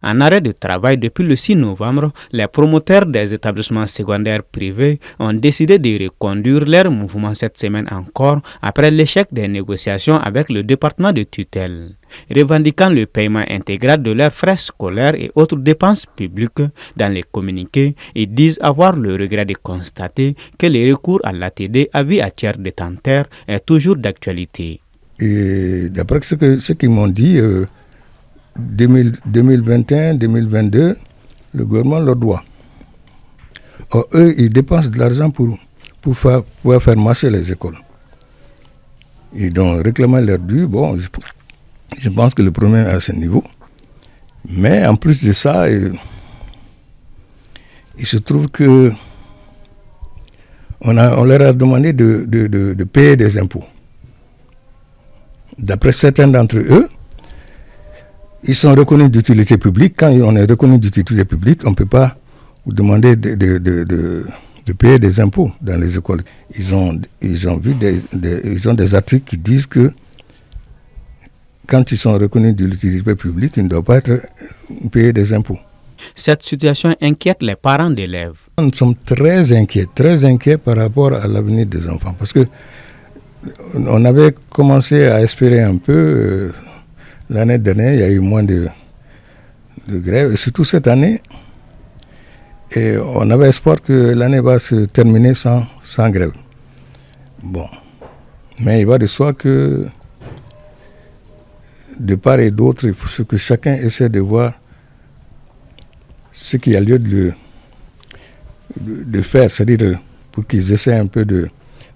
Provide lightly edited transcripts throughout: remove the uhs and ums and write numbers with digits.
En arrêt de travail depuis le 6 novembre, les promoteurs des établissements secondaires privés ont décidé de reconduire leur mouvement cette semaine encore après l'échec des négociations avec le département de tutelle. Revendiquant le paiement intégral de leurs frais scolaires et autres dépenses publiques dans les communiqués, ils disent avoir le regret de constater que le recours à l'ATD à vie à tiers détenteur est toujours d'actualité. Et d'après ce qu'ils m'ont dit, 2021-2022, le gouvernement leur doit. Or, eux, ils dépensent de l'argent pour pouvoir faire marcher les écoles. Ils ont réclamé leur dû. Bon, je pense que le problème est à ce niveau. Mais en plus de ça, il se trouve que on leur a demandé de payer des impôts. D'après certains d'entre eux, ils sont reconnus d'utilité publique. Quand on est reconnu d'utilité publique, on ne peut pas vous demander de payer des impôts dans les écoles. Ils ont des articles qui disent que quand ils sont reconnus d'utilité publique, ils ne doivent pas payer des impôts. Cette situation inquiète les parents d'élèves. Nous sommes très inquiets par rapport à l'avenir des enfants. Parce que on avait commencé à espérer un peu. L'année dernière, il y a eu moins de grèves. Et surtout cette année, et on avait espoir que l'année va se terminer sans grève. Bon. Mais il va de soi que de part et d'autre, il faut que chacun essaie de voir ce qu'il y a lieu de faire. C'est-à-dire pour qu'ils essaient un peu de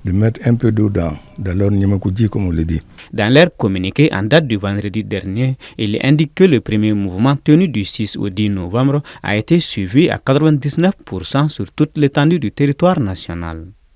mettre un peu d'eau dans leur Nimakoudi, comme on le dit. Dans leur communiqué en date du vendredi dernier, il indique que le premier mouvement tenu du 6 au 10 novembre a été suivi à 99% sur toute l'étendue du territoire national.